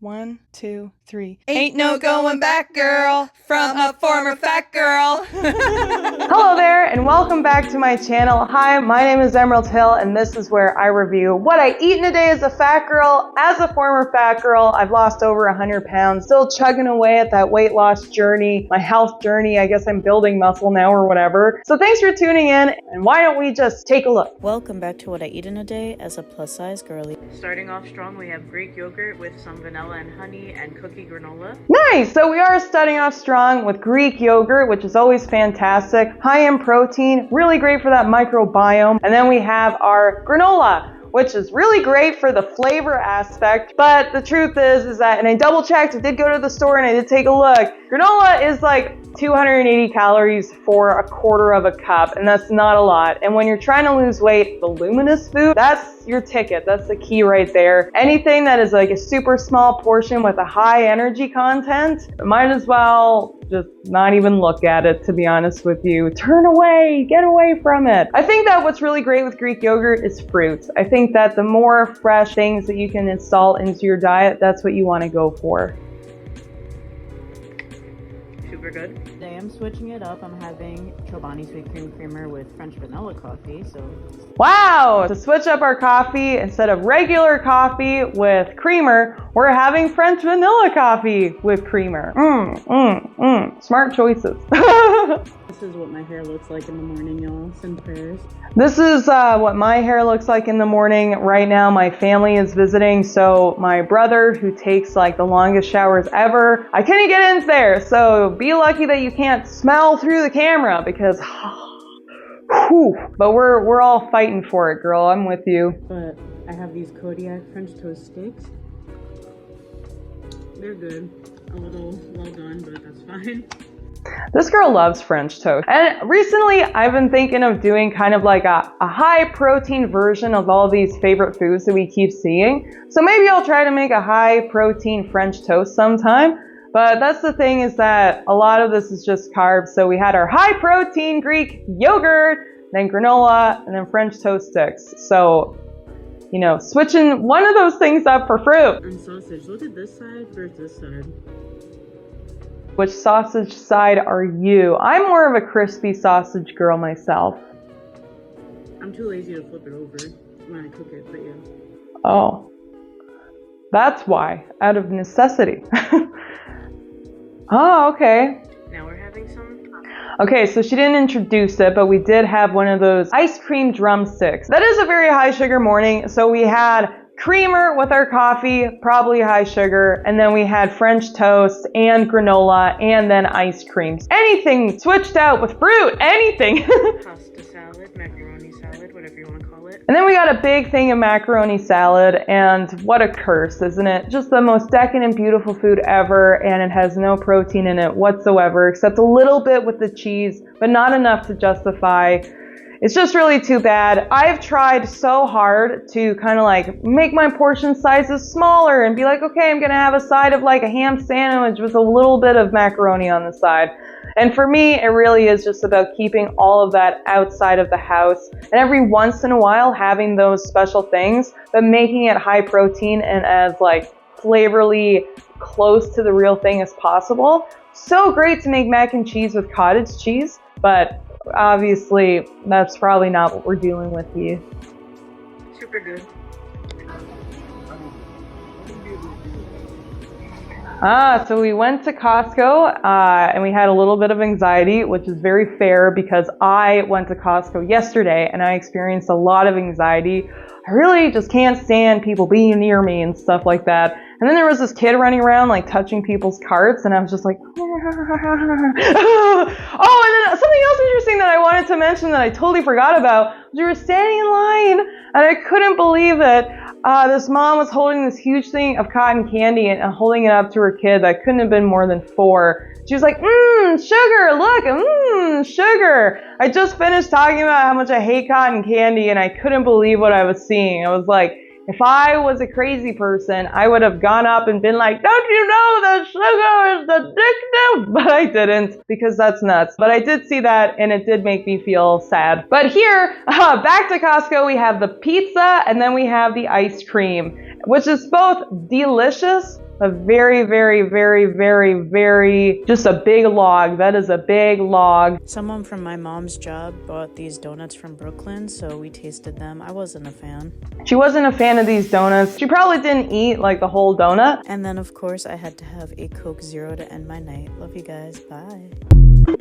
1, 2, 3. Ain't no going back, girl, from a former fat girl. Hello there, and welcome back to my channel. Hi, my name is Emerald Hill, and this is where I review what I eat in a day as a fat girl. As a former fat girl, I've lost over 100 pounds, still chugging away at that weight loss journey, my health journey. I guess I'm building muscle now or whatever. So thanks for tuning in, and why don't we just take a look? Welcome back to what I eat in a day as a plus-size girly. Starting off strong, we have Greek yogurt with some vanilla and honey and cookie granola. Nice! So we are starting off strong with Greek yogurt, which is always fantastic. High in protein, really great for that microbiome. And then we have our granola, which is really great for the flavor aspect. But the truth is that, and I double checked, I did go to the store and I did take a look, granola is like 280 calories for a quarter of a cup, and that's not a lot. And when you're trying to lose weight, voluminous food, that's your ticket. That's the key right there. Anything that is like a super small portion with a high energy content, might as well just not even look at it, to be honest with you. Turn away, get away from it. I think that what's really great with Greek yogurt is fruits. I think that the more fresh things that you can install into your diet, that's what you want to go for. Super good. Today I'm switching it up. I'm having Chobani sweet cream creamer with French vanilla coffee. So Wow! To switch up our coffee, instead of regular coffee with creamer, we're having French vanilla coffee with creamer. Smart choices. this is what my hair looks like in the morning, y'all. Send prayers. This is what my hair looks like in the morning. Right now, my family is visiting, so my brother, who takes like the longest showers ever, I couldn't get in there, so be lucky that you can't smell through the camera, because whew, but we're all fighting for it, girl. I'm with you. But I have these Kodiak French toast sticks. They're good. A little well done, but that's fine. This girl loves French toast. And recently, I've been thinking of doing kind of like a high protein version of all these favorite foods that we keep seeing. So maybe I'll try to make a high protein French toast sometime. But that's the thing, is that a lot of this is just carbs. So we had our high protein Greek yogurt, then granola, and then French toast sticks. So, you know, switching one of those things up for fruit. And sausage. Look at this side versus this side. Which sausage side are you? I'm more of a crispy sausage girl myself. I'm too lazy to flip it over when I cook it, but yeah. Oh, that's why, out of necessity. Oh, okay. Now we're having some. Okay, so she didn't introduce it, but we did have one of those ice cream drumsticks. That is a very high sugar morning, so we had creamer with our coffee, probably high sugar, and then we had French toast and granola and then ice creams. Anything switched out with fruit, anything. Pasta salad, macaroni salad, whatever you want to call it. And then we got a big thing of macaroni salad, and what a curse, isn't it? Just the most decadent, beautiful food ever, and it has no protein in it whatsoever, except a little bit with the cheese, but not enough to justify. It's just really too bad. I've tried so hard to kind of like make my portion sizes smaller and be like, okay, I'm gonna have a side of like a ham sandwich with a little bit of macaroni on the side. And for me, it really is just about keeping all of that outside of the house, and every once in a while having those special things, but making it high protein and as like flavorly close to the real thing as possible. So great to make mac and cheese with cottage cheese, but obviously that's probably not what we're dealing with here. Super good. So we went to Costco and we had a little bit of anxiety, which is very fair because I went to Costco yesterday and I experienced a lot of anxiety. I really just can't stand people being near me and stuff like that. And then there was this kid running around like touching people's carts, and I was just like, oh, and then something else interesting that I wanted to mention that I totally forgot about was we were standing in line and I couldn't believe it. This mom was holding this huge thing of cotton candy and holding it up to her kid that couldn't have been more than 4. She was like, sugar, look, sugar. I just finished talking about how much I hate cotton candy and I couldn't believe what I was seeing. I was like, if I was a crazy person, I would have gone up and been like, don't you know that sugar is addictive? But I didn't, because that's nuts. But I did see that and it did make me feel sad. But here, back to Costco, we have the pizza and then we have the ice cream, which is both delicious A very, very, very, very, very, just a big log. That is a big log. Someone from my mom's job bought these donuts from Brooklyn, so we tasted them. I wasn't a fan. She wasn't a fan of these donuts. She probably didn't eat like the whole donut. And then, of course, I had to have a Coke Zero to end my night. Love you guys. Bye.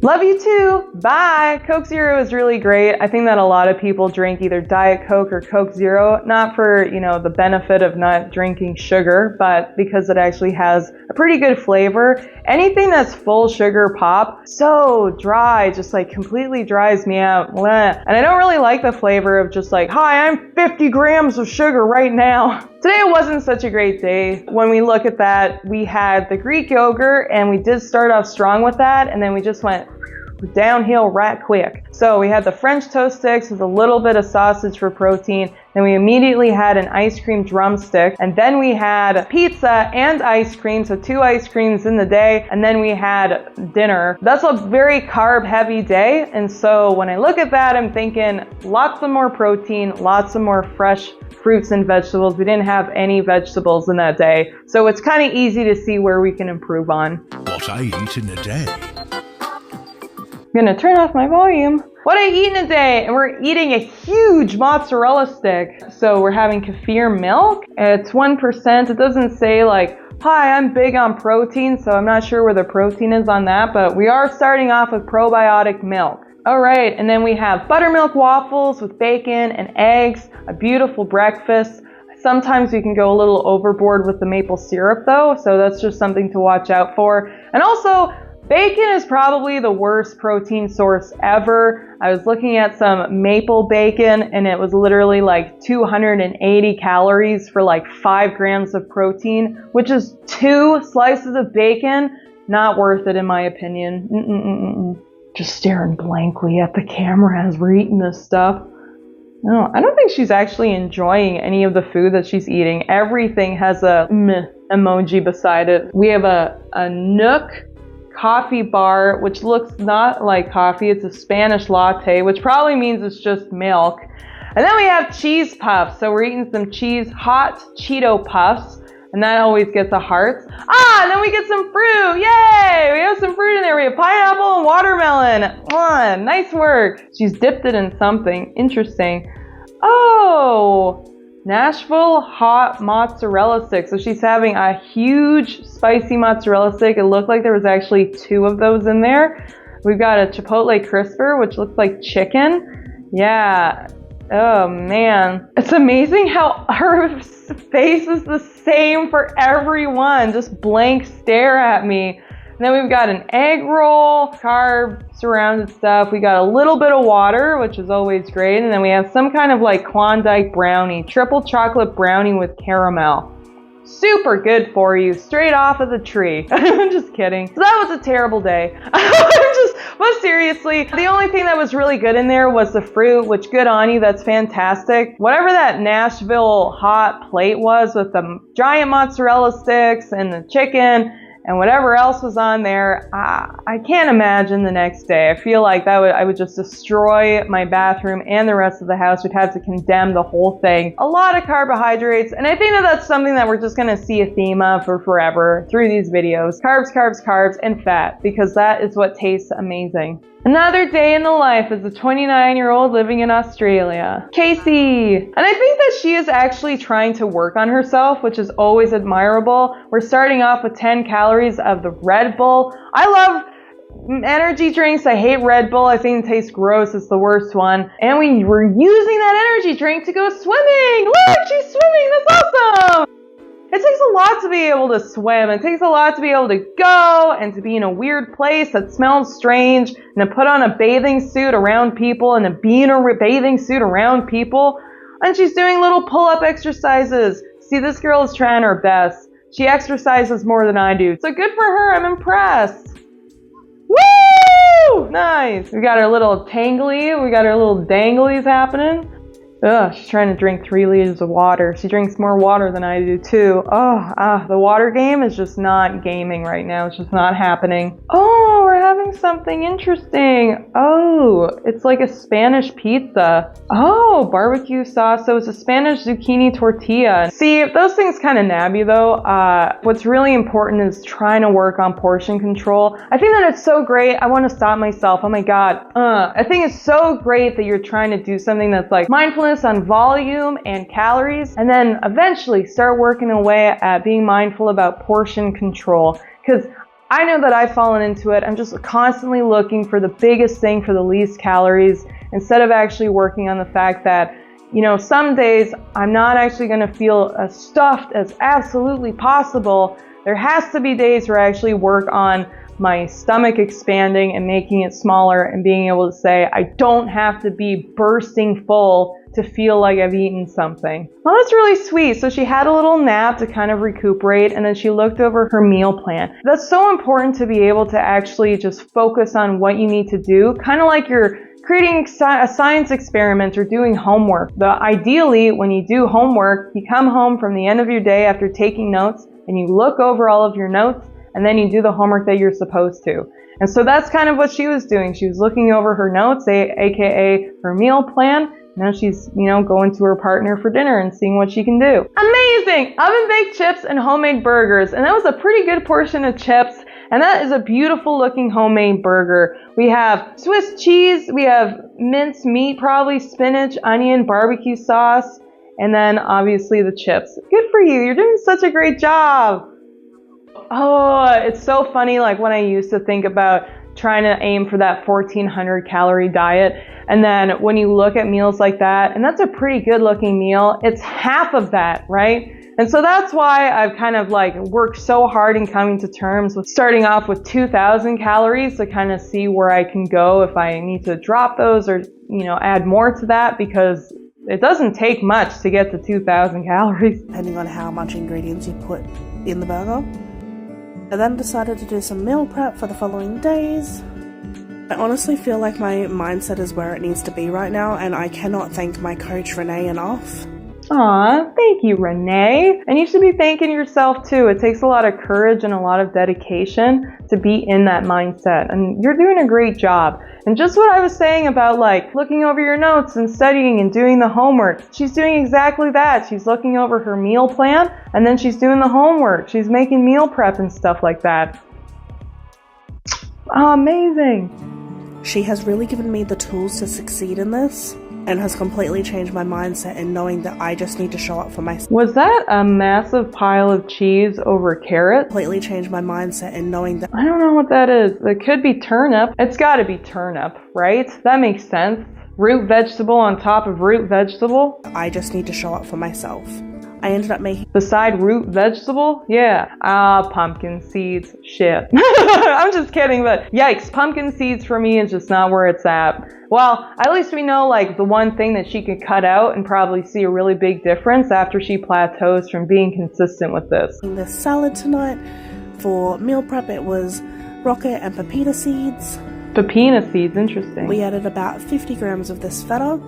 Love you too. Bye. Coke Zero is really great. I think that a lot of people drink either Diet Coke or Coke Zero, not for, the benefit of not drinking sugar, but because it actually has a pretty good flavor. Anything that's full sugar pop, so dry, just like completely dries me out. Bleh. And I don't really like the flavor of just like, hi, I'm 50 grams of sugar right now. Today wasn't such a great day. When we look at that, we had the Greek yogurt and we did start off strong with that, and then we just went downhill right quick. So we had the French toast sticks with a little bit of sausage for protein. Then we immediately had an ice cream drumstick. And then we had pizza and ice cream. So 2 ice creams in the day. And then we had dinner. That's a very carb heavy day. And so when I look at that, I'm thinking lots of more protein, lots of more fresh fruits and vegetables. We didn't have any vegetables in that day. So it's kind of easy to see where we can improve on. What I eat in a day. I'm gonna turn off my volume. What I eat in a day, and we're eating a huge mozzarella stick. So we're having kefir milk. It's 1%. It doesn't say like, hi, I'm big on protein, so I'm not sure where the protein is on that, but we are starting off with probiotic milk. All right, and then we have buttermilk waffles with bacon and eggs, a beautiful breakfast. Sometimes we can go a little overboard with the maple syrup though, so that's just something to watch out for. And also, bacon is probably the worst protein source ever. I was looking at some maple bacon and it was literally like 280 calories for like 5 grams of protein, which is 2 slices of bacon. Not worth it in my opinion. Just staring blankly at the camera as we're eating this stuff. No, I don't think she's actually enjoying any of the food that she's eating. Everything has a meh emoji beside it. We have a Nook coffee bar, which looks not like coffee. It's a Spanish latte, which probably means it's just milk. And then we have cheese puffs. So we're eating some hot Cheeto puffs, and that always gets a heart. And then we get some fruit. Yay! We have some fruit in there. We have pineapple and watermelon. Nice work. She's dipped it in something interesting. Oh, Nashville hot mozzarella stick. So she's having a huge spicy mozzarella stick. It looked like there was actually 2 of those in there. We've got a Chipotle crisper, which looks like chicken. Yeah. Oh man. It's amazing how her face is the same for everyone. Just blank stare at me. And then we've got an egg roll, carb surrounded stuff. We got a little bit of water, which is always great. And then we have some kind of like Klondike brownie, triple chocolate brownie with caramel. Super good for you, straight off of the tree. I'm just kidding. So that was a terrible day. But seriously, the only thing that was really good in there was the fruit, which good on you, that's fantastic. Whatever that Nashville hot plate was with the giant mozzarella sticks and the chicken and whatever else was on there, I can't imagine the next day. I feel like I would just destroy my bathroom and the rest of the house. We'd have to condemn the whole thing. A lot of carbohydrates, and I think that that's something that we're just gonna see a theme of for forever through these videos. Carbs, carbs, carbs, and fat, because that is what tastes amazing. Another day in the life as a 29-year-old living in Australia. Casey! And I think that she is actually trying to work on herself, which is always admirable. We're starting off with 10 calories of the Red Bull. I love energy drinks. I hate Red Bull. I think it tastes gross. It's the worst one. And we were using that energy drink to go swimming. Look, she's swimming. That's awesome! It takes a lot to be able to swim. It takes a lot to be able to go and to be in a weird place that smells strange and to put on a bathing suit around people and to be in a bathing suit around people. And she's doing little pull-up exercises. See, this girl is trying her best. She exercises more than I do. So good for her. I'm impressed. Woo! Nice. We got our little tangly. We got our little danglies happening. Ugh, she's trying to drink 3 liters of water. She drinks more water than I do too. The water game is just not gaming right now. It's just not happening. Oh, we're having something interesting. Oh, it's like a Spanish pizza. Oh, barbecue sauce. So it's a Spanish zucchini tortilla. See, those things kind of nabby though. What's really important is trying to work on portion control. I think that it's so great. I want to stop myself. Oh my God. I think it's so great that you're trying to do something that's like mindfulness on volume and calories, and then eventually start working away at being mindful about portion control. Because I know that I've fallen into it. I'm just constantly looking for the biggest thing for the least calories instead of actually working on the fact that, you know, some days I'm not actually going to feel as stuffed as absolutely possible. There has to be days where I actually work on my stomach expanding and making it smaller and being able to say, I don't have to be bursting full to feel like I've eaten something. Well, that's really sweet. So she had a little nap to kind of recuperate, and then she looked over her meal plan. That's so important to be able to actually just focus on what you need to do, kind of like you're creating a science experiment or doing homework. Ideally, when you do homework, you come home from the end of your day after taking notes and you look over all of your notes and then you do the homework that you're supposed to. And so that's kind of what she was doing. She was looking over her notes, aka her meal plan. Now she's, going to her partner for dinner and seeing what she can do. Amazing! Oven-baked chips and homemade burgers. And that was a pretty good portion of chips. And that is a beautiful looking homemade burger. We have Swiss cheese, we have minced meat, probably spinach, onion, barbecue sauce, and then obviously the chips. Good for you. You're doing such a great job. Oh, it's so funny, like when I used to think about trying to aim for that 1,400 calorie diet, and then when you look at meals like that, and that's a pretty good looking meal, it's half of that, right? And so that's why I've kind of like worked so hard in coming to terms with starting off with 2,000 calories to kind of see where I can go if I need to drop those or, add more to that, because it doesn't take much to get to 2,000 calories. Depending on how much ingredients you put in the burger. I then decided to do some meal prep for the following days. I honestly feel like my mindset is where it needs to be right now, and I cannot thank my coach Renee enough. Aw, thank you, Renee. And you should be thanking yourself too. It takes a lot of courage and a lot of dedication to be in that mindset. And you're doing a great job. And just what I was saying about like looking over your notes and studying and doing the homework, she's doing exactly that. She's looking over her meal plan and then she's doing the homework. She's making meal prep and stuff like that. Oh, amazing. She has really given me the tools to succeed in this, and has completely changed my mindset in knowing that I just need to show up for myself. Was that a massive pile of cheese over carrot? Completely changed my mindset in knowing that I don't know what that is. It could be turnip. It's gotta be turnip, right? That makes sense. Root vegetable on top of root vegetable. I just need to show up for myself. I ended up making beside root vegetable? Yeah. Pumpkin seeds. Shit. I'm just kidding, but yikes, pumpkin seeds for me is just not where it's at. Well, at least we know like the one thing that she could cut out and probably see a really big difference after she plateaus from being consistent with this. this salad tonight. For meal prep, it was rocket and pepita seeds. Pepita seeds, interesting. We added about 50 grams of this feta.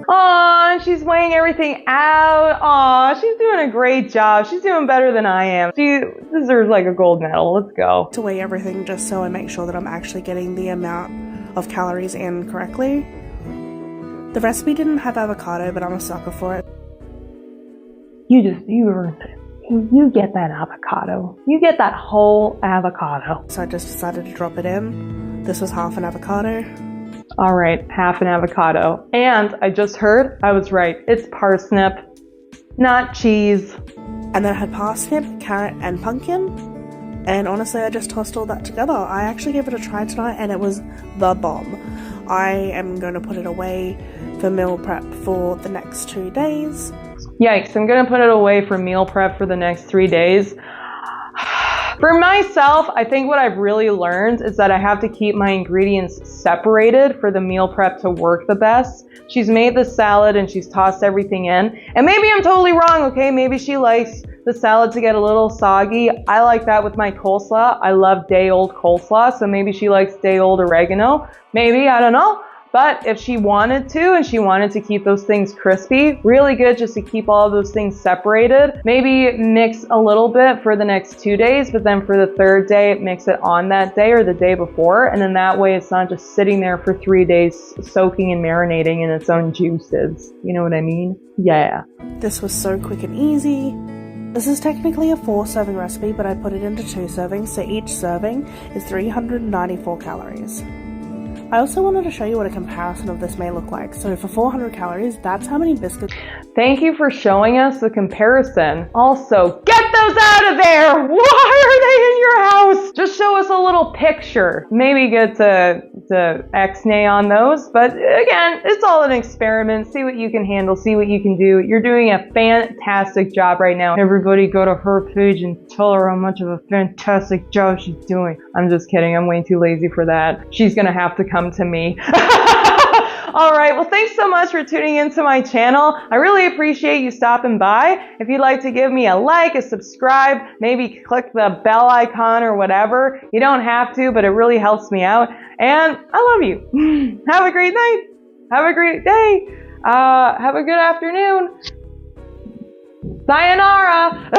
Aw, she's weighing everything out. Aw, she's doing a great job. She's doing better than I am. She deserves like a gold medal. Let's go. To weigh everything just so I make sure that I'm actually getting the amount of calories in correctly. The recipe didn't have avocado, but I'm a sucker for it. You earned it. You get that avocado. You get that whole avocado. So I just decided to drop it in. This was half an avocado. All right, half an avocado. And I just heard, I was right. It's parsnip, not cheese. And then I had parsnip, carrot, and pumpkin. And honestly, I just tossed all that together. I actually gave it a try tonight, and it was the bomb. I am going to put it away for meal prep for the next 2 days. Yikes, I'm going to put it away for meal prep for the next 3 days. For myself, I think what I've really learned is that I have to keep my ingredients separated for the meal prep to work the best. She's made the salad and she's tossed everything in. And maybe I'm totally wrong, okay? Maybe she likes the salad to get a little soggy. I like that with my coleslaw. I love day-old coleslaw, so maybe she likes day-old oregano. Maybe, I don't know. But if she wanted to and she wanted to keep those things crispy, really good just to keep all of those things separated. Maybe mix a little bit for the next 2 days, but then for the third day, mix it on that day or the day before. And then that way it's not just sitting there for 3 days soaking and marinating in its own juices. You know what I mean? Yeah. This was so quick and easy. This is technically a 4-serving recipe, but I put it into 2 servings, so each serving is 394 calories. I also wanted to show you what a comparison of this may look like. So for 400 calories, that's how many biscuits. Thank you for showing us the comparison. Also, get those out of there! Why are they in your house? Just show us a little picture. Maybe get to X-nay on those, but again, it's all an experiment. See what you can handle, see what you can do. You're doing a fantastic job right now. Everybody go to her page and tell her how much of a fantastic job she's doing. I'm just kidding, I'm way too lazy for that. She's gonna have to come to me. All right, well, thanks so much for tuning into my channel. I really appreciate you stopping by. If you'd like to give me a like, a subscribe, maybe click the bell icon or whatever. You don't have to, but it really helps me out. And I love you. Have a great night. Have a great day. Have a good afternoon. Sayonara.